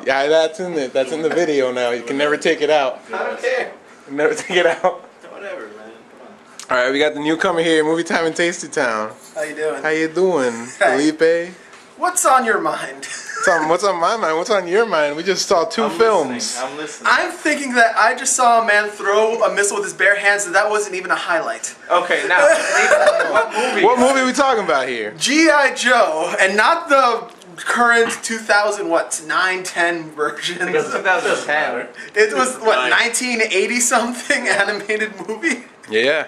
Yeah, that's in it. That's in the video now. You can never take it out. I don't care. You can never take it out. Whatever, man. Come on. All right, we got the newcomer here, Movie Time in Tasty Town. How you doing? How you doing, Hey. Felipe? What's on your mind? What's on my mind? What's on your mind? We just saw two films. I'm listening. I'm thinking that I just saw a man throw a missile with his bare hands, and that wasn't even a highlight. Okay, now, what movie? What movie are we talking about here? G.I. Joe, and not the current 2009, 10 version. Because 2010. It was, what, 1980 something animated movie? Yeah,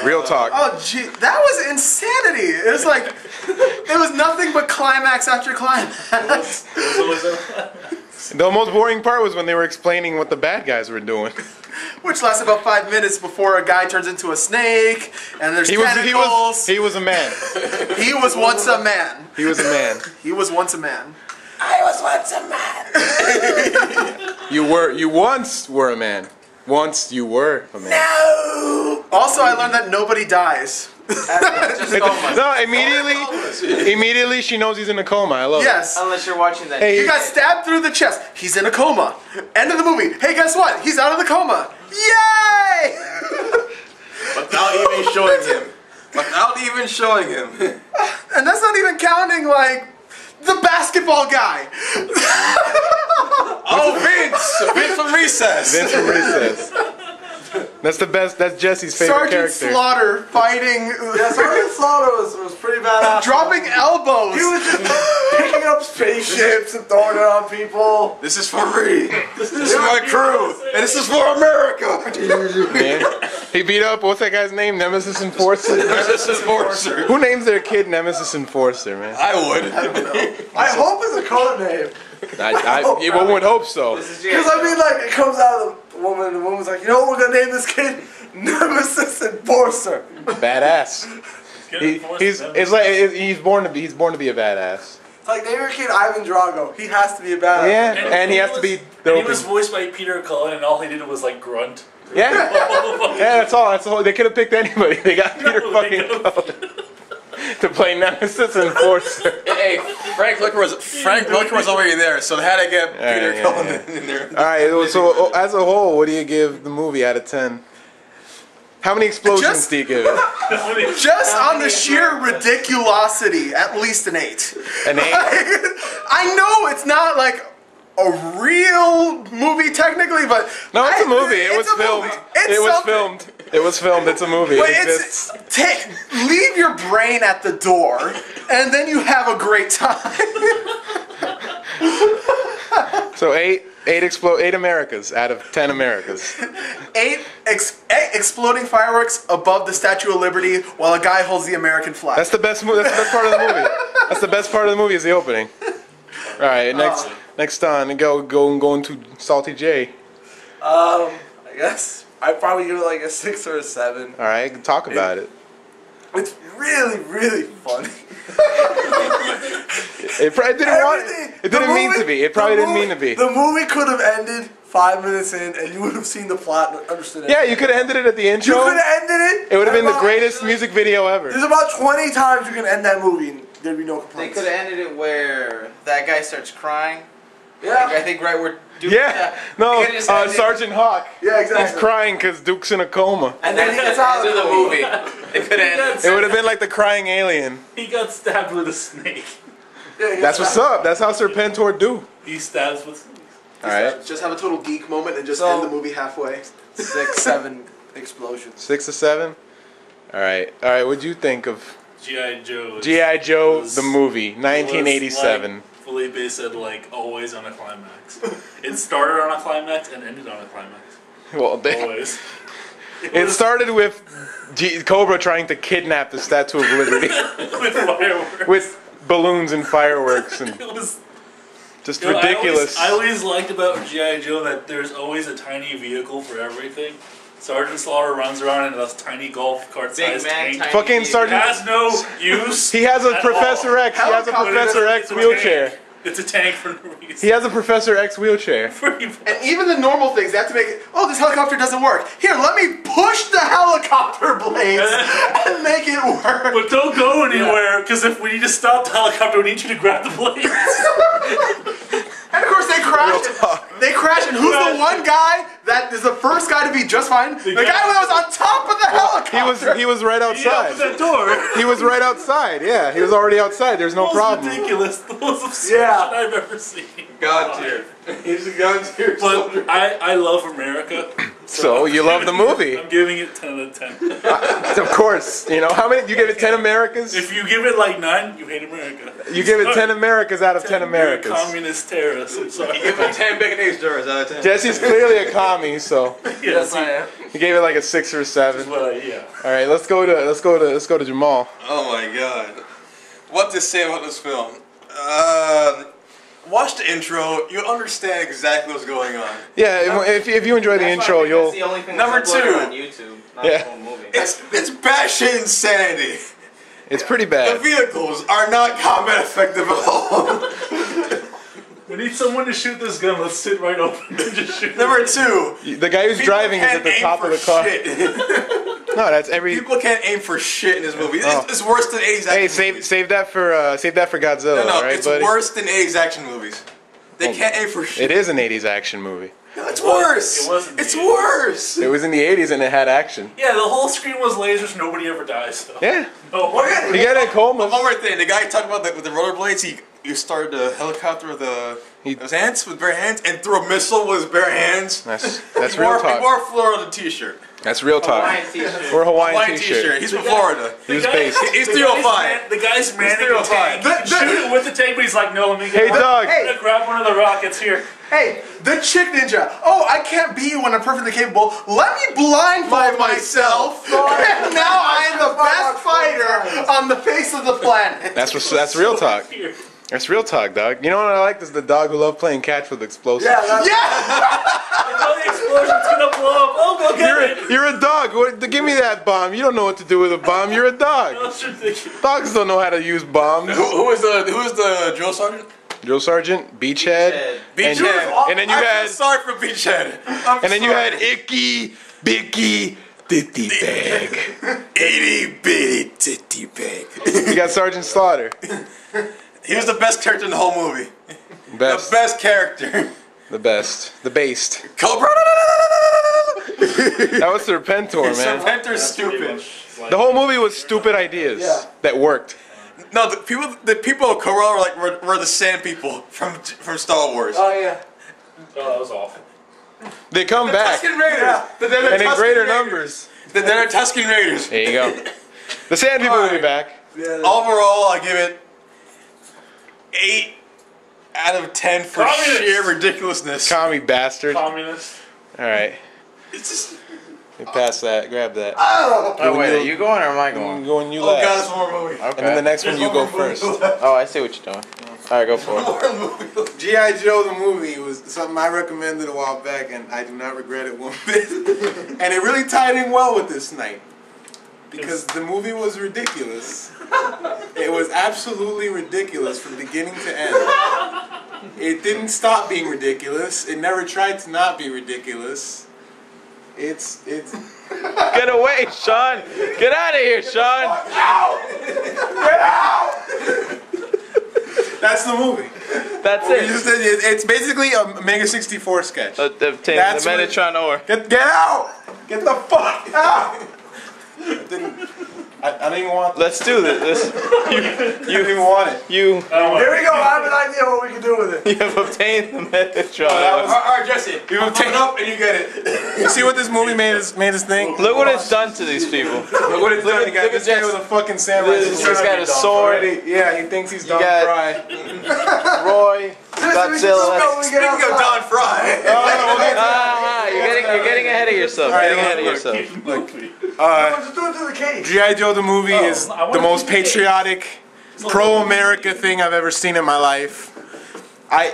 real talk. Oh, gee, that was insanity. It was like, it was nothing but climax after climax. The most boring part was when they were explaining what the bad guys were doing. Which lasts about 5 minutes before a guy turns into a snake, and there's tentacles. He was a man. He was once a man. He was a man. He was once a man. I was once a man. You once were a man. Once you were a man. No. Also, I learned that nobody dies. Just coma. No, immediately she knows he's in a coma. I love Yes. Unless you're watching that. Hey, He got stabbed through the chest. He's in a coma. End of the movie. Hey, guess what? He's out of the coma. Yay! Without even showing him. Without even showing him. And that's not even counting, like, the basketball guy. Oh, Vince! Vince from Recess! Vince from Recess. That's the best. That's Jesse's favorite Sergeant character. Slaughter fighting. Yeah, Sergeant Slaughter was pretty badass. Dropping elbows. He was just picking up spaceships and throwing it on people. This is for me! This is my crew! And this is for America! Yeah. He beat up, what's that guy's name? Nemesis Enforcer? This is Enforcer. Who names their kid Nemesis Enforcer, man? I would. I hope it's a code name. One would hope so. This is Because I mean, like, it comes out of the woman, and the woman's like, you know what we're gonna name this kid? Nemesis Enforcer. Badass. He's born to be a badass. It's like, name your kid Ivan Drago. He has to be a badass. Yeah, and he has to be And he doping. was voiced by Peter Cullen, and all he did was like grunt. Yeah, yeah, that's all. They could have picked anybody. They got Peter fucking Cullen to play Nemesis Enforcer. Hey, Frank Welker was already there, so they had to get Peter Cullen in there. All right, so as a whole, what do you give the movie out of 10? How many explosions do you give it? Just on the sheer ridiculosity, at least an 8. An 8? I know it's not like a real movie technically, but No, it's a movie. It was a filmed. movie. It's It was something. filmed. It was filmed. It's a movie. But It exists. leave your brain at the door, and then you have a great time. So 8 Americas out of 10 Americas. 8 exploding fireworks above the Statue of Liberty while a guy holds the American flag. That's the best. That's the best part of the movie. That's the best part of the movie is the opening. All right, next on go into Salty J. I guess I'd probably give it like a 6 or a 7. All right, talk about it. It's really, really funny. It probably didn't want. It didn't mean to be. It probably didn't mean to be. The movie could have ended 5 minutes in, and you would have seen the plot and understood it. Yeah, you could have ended it at the You intro. could have ended it. It would have been the about- greatest music video ever. There's about 20 times you can end that movie, and there'd be no They complaints. could have ended it where that guy starts crying. Yeah. I think right where Duke. Yeah. No, They could've just ended- Sergeant Hawk. Yeah, He's exactly. crying because Duke's in a coma. And then he gets out End of of the movie. They could have ended. It would have been like the crying alien. He got stabbed with a snake. Yeah, That's what's up. That's how Serpentor do. He stabs with snakes. All right. Just have a total geek moment and just So- end the movie halfway. 6, 7 explosions. 6 or 7. All right. What'd you think of G.I. Joe. G.I. Joe was- the movie, was, 1987? Like Felipe said, like, always on a climax. It started on a climax and ended on a climax. Well, Always. it started with Cobra trying to kidnap the Statue of Liberty With fireworks. with balloons and fireworks and It was just you know, ridiculous. I always liked about G.I. Joe that there's always a tiny vehicle for everything. Sergeant Slaughter runs around in a tiny golf cart Big sized man, tank. tiny Fucking It Sergeant. has no use. He has a at Professor all. X. He has a Professor X It's a wheelchair. tank. It's a tank for no reason. He has a Professor X wheelchair. Pretty much. And even the normal things, they have to make it, oh, this helicopter doesn't work. Here, let me push the helicopter blades and make it work. But don't go anywhere, because if we need to stop the helicopter, we need you to grab the blades. one guy that is the first guy to be just fine. The guy that was on top of the helicopter. He was right He opened outside. that door. He was right outside. Yeah, he was already outside. There's no Most problem. ridiculous. The most absurd Yeah. shit I've ever seen. God tier. He's a God tier. But I love America. So you love the movie, I'm giving it 10 out of 10. of course. You know how many? You give it 10 Americas. If you give it like 9, you hate America. You give it 10 Americas out of 10 You're a Americas. communist terrorist. I'm sorry. Give him 10 bacon eggs doors out of 10. Jesse's clearly a commie, so Yes, I am. he gave it like a 6 or 7. well, yeah. All right, let's go to Jamal. Oh my God. What to say about this film? Watch the intro. You'll understand exactly what's going on. Yeah, if you enjoy the That's why I intro, think you'll. That's the only thing Number that's uploaded 2. on YouTube, not Yeah. the whole movie. It's batshit insanity. It's pretty The bad. vehicles are not combat effective at all. We need someone to shoot this gun. Let's sit right open and just shoot. Number 2. The guy who's People driving is can't at the aim top of for the car. shit. No, that's every. People can't aim for shit in this movie. Oh. It's worse than 80s action Hey, movies. save that for Godzilla, No, right, it's buddy? worse than 80s action movies. They can't aim for shit. It is an 80s action movie. No, it's worse. It wasn't It's the 80s. worse. It was in the 80s and it had action. Yeah, the whole screen was lasers. Nobody ever dies. Though. Yeah. No. You get it, Coleman. One more thing. The guy talked about with the rollerblades. He started the helicopter with his hands, with bare hands, and threw a missile with his bare hands. That's He real wore a talk. Florida t-shirt. That's real talk. Hawaiian t-shirt. We're a Hawaiian Hawaiian t-shirt. He's from Florida. He was based. He's The 305. guy's manning a 305. tank. He can shoot it with the tank, but he's like, no, let me get Hey, one. Doug. I'm gonna grab one of the rockets here. Hey, the chick ninja. Oh, I can't be you when I'm perfectly capable. Let me blindfold myself. And now I am the best fighter on the face of the planet. That's real talk. Here. That's real talk, dog. You know what I like is the dog who loved playing catch with explosives. Yeah, that's Yeah! Oh, the explosion's gonna blow up. Oh, go get it. You're a dog. Give me that bomb. You don't know what to do with a bomb. You're a dog. That's ridiculous. Dogs don't know how to use bombs. Who is the drill sergeant? Drill sergeant, Beachhead, Beachhead. and then you I feel had sorry for Beachhead. and then you had Icky, Bicky, Titty Bag. Itty bitty titty bag. You got Sergeant Slaughter. He was the best character in the whole movie. Best. The best character. The best. The based. Cobra. That was Serpentor, man. Serpentor's stupid. The whole movie was stupid ideas that worked. No, the people of Cobra were the sand people from Star Wars. Oh yeah. Oh, that was awful. They come back, Tusken Raiders. Yeah. They're and in Tusken greater Raiders. numbers. They're Tusken Raiders. There you go. The Sand People will be back. Yeah. Overall, I give it 8 out of 10 for Communist. sheer ridiculousness. Commie bastard. All Communist. right. It's just, Pass that. Grab that. Oh, wait, are you going or am I I'm going? going you oh god, last. it's one more movie. Okay. And then the next one you go first. Oh, I see what you're doing. Alright, go for it. More movie. G.I. Joe the movie was something I recommended a while back, and I do not regret it one bit. And it really tied in well with this night. Because the movie was ridiculous. It was absolutely ridiculous from beginning to end. It didn't stop being ridiculous. It never tried to not be ridiculous. It's Get away, Sean! Get out of here, Sean! that's the movie. That's It's basically a Mega 64 sketch. The That's what- Metatron or. Get out! Get the fuck out! I don't even want this. Let's do this. You don't even want it. You Here we go. I have an idea what we can do with it. you have obtained the Metatron. Alright, Jesse. You I'll take take it up and you get it. You see what this movie made us think? Look what it's done to these people. Look what it's done. You got look this at guy this. with a fucking samurai He's sword. got a sword. Yeah, he thinks he's Don got- Fry. Roy, Godzilla. Speaking of Don Fry. You're getting ahead of yourself. Alright, Getting ahead of look, yourself. Just do it to the cage. G.I. Joe the movie is I wanna the most see it. patriotic, pro-America thing I've ever seen in my life.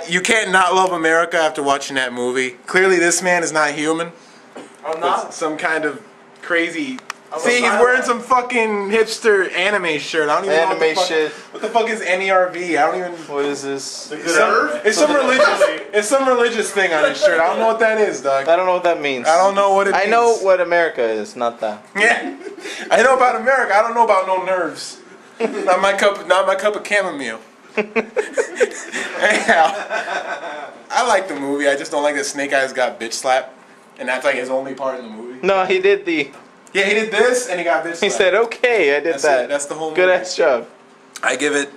You can't not love America after watching that movie. Clearly, this man is not human. I'm But not. some kind of crazy. I'm See, a he's wearing some fucking hipster anime shirt. I don't even know what the Anime fuck. shit. What the fuck is NERV? I don't even. What is this? It's some religious thing on his shirt. I don't know what that is, dog. I don't know what that means. I don't know what it means. I know what America is, not that. Yeah, I know about America. I don't know about no nerves. Not my cup of chamomile. Anyhow, I like the movie. I just don't like that Snake Eyes got bitch slapped, and that's like his only part in the movie. No, he did the. Yeah, he did this, and he got bitch slapped. He said, "Okay, I did That's that." it. That's the whole Good movie. ass job. I give it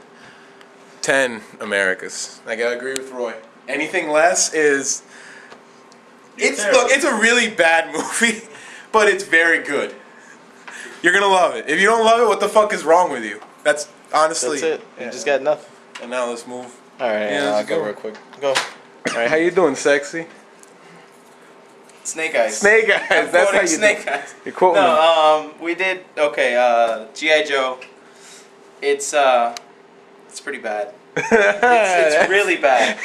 10 Americas. I gotta agree with Roy. Anything less is. It's a really bad movie, but it's very good. You're gonna love it. If you don't love it, what the fuck is wrong with you? That's honestly. That's it. You just got nothing. And now let's move. All right, Yeah, I'll let's go go. real quick. Go. All right, how you doing, sexy? Snake Eyes. Snake Eyes. I'm That's how quoting you Snake do. Eyes. You're quoting him. No, we did okay. G.I. Joe. It's pretty bad. It's really bad.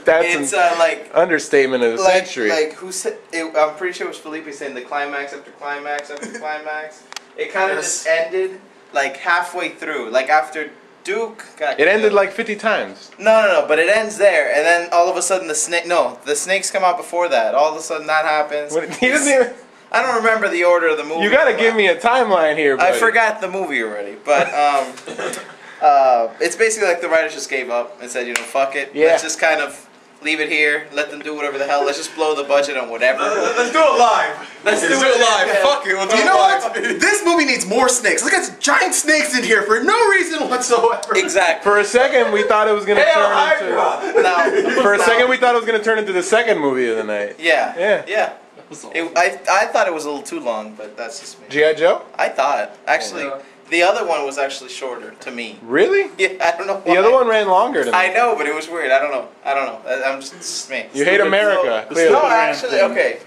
That's It's an like understatement of the century. like who said? I'm pretty sure it was Felipe saying the climax after climax after climax. It kind of just ended like halfway through, like after Duke got. It ended killed. like 50 times. No, but it ends there, and then all of a sudden the snakes come out before that. All of a sudden that happens. He doesn't even. I don't remember the order of the movie. You gotta give me a timeline here, buddy. I forgot the movie already, but it's basically like the writers just gave up and said, fuck it. Yeah. Let's just kind of leave it here. Let them do whatever the hell. Let's just blow the budget on whatever. Let's do it live. Let's do it live. Yeah. Fuck it. We'll do it live. This movie needs more snakes. Look at giant snakes in here for no reason whatsoever. Exactly. For a second, we thought it was gonna turn into. Now, For a second, we thought it was gonna turn into the second movie of the night. yeah. Yeah. I thought it was a little too long, but that's just me. G.I. Joe? I thought actually the other one was actually shorter to me. Really? Yeah, I don't know why. The other one ran longer than I me. know, but it was weird. I don't know. I'm just me. You hate America, clearly. No, actually, okay.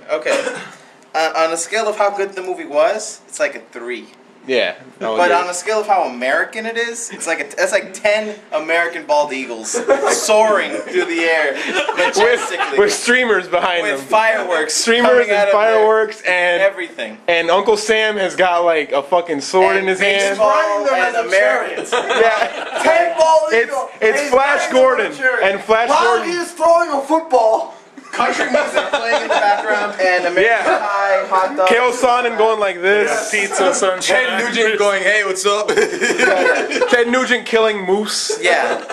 On a scale of how good the movie was, it's like a 3. Yeah. But on a scale of how American it is, it's like that's like 10 American bald eagles soaring through the air majestically with streamers behind with them. fireworks, Streamers coming out and of fireworks there. and Everything. And Uncle Sam has got like a fucking sword in his hand. Baseball and Americans. Yeah. 10 ball eagle. It's He's Flash riding Gordon. on a chariot. And Flash While Gordon. he is throwing a football. Country music playing in the background. And American Yeah. Pie, hot dog. Kale Sonnen going like this. Pizza, sunshine. Ted Nugent going, hey, what's up? Ted Nugent killing moose. Yeah.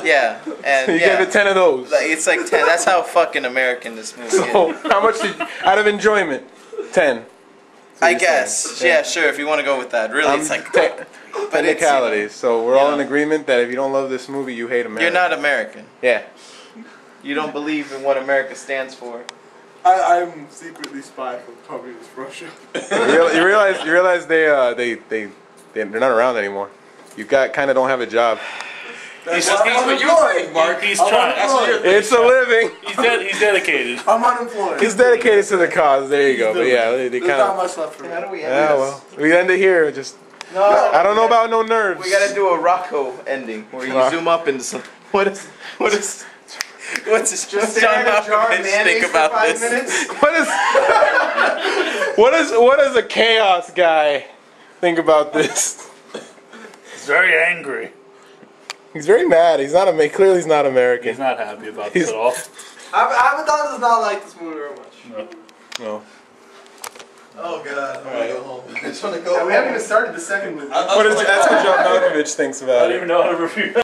And You yeah. gave it 10 of those. Like, it's like 10. That's how fucking American this movie is. So, how much did, out of enjoyment? 10. I guess. Yeah, sure, if you want to go with that. Really, it's like... But it's, Technicalities. So we're all in know. agreement that if you don't love this movie, you hate America. you're not American. Yeah. You don't believe in what America stands for. I'm secretly spy for Communist Russia. You realize they're not around anymore. You kind of don't have a job. He's unemployed. Mark. He's trying. It's a living. He's dedicated. I'm unemployed. He's dedicated to the cause. There you go. But yeah, they There's kind not of. much left for me. How do we end Yeah, this? well, we end it here. Just No, I don't know about no nerves. we gotta do a Rocco ending where you Rock- zoom up into some. What's this? Just John stare at a jar of Malkovich mayonnaise think for about 5 this? minutes. What does a chaos guy think about this? He's very angry. He's very mad. Clearly he's not American. He's not happy about this at all. Abaddon does not like this movie very much. No. Oh god, I wanna go home. I just wanna go home. We haven't even started the second movie. That's what John Malkovich thinks I about don't it. even know how to review that.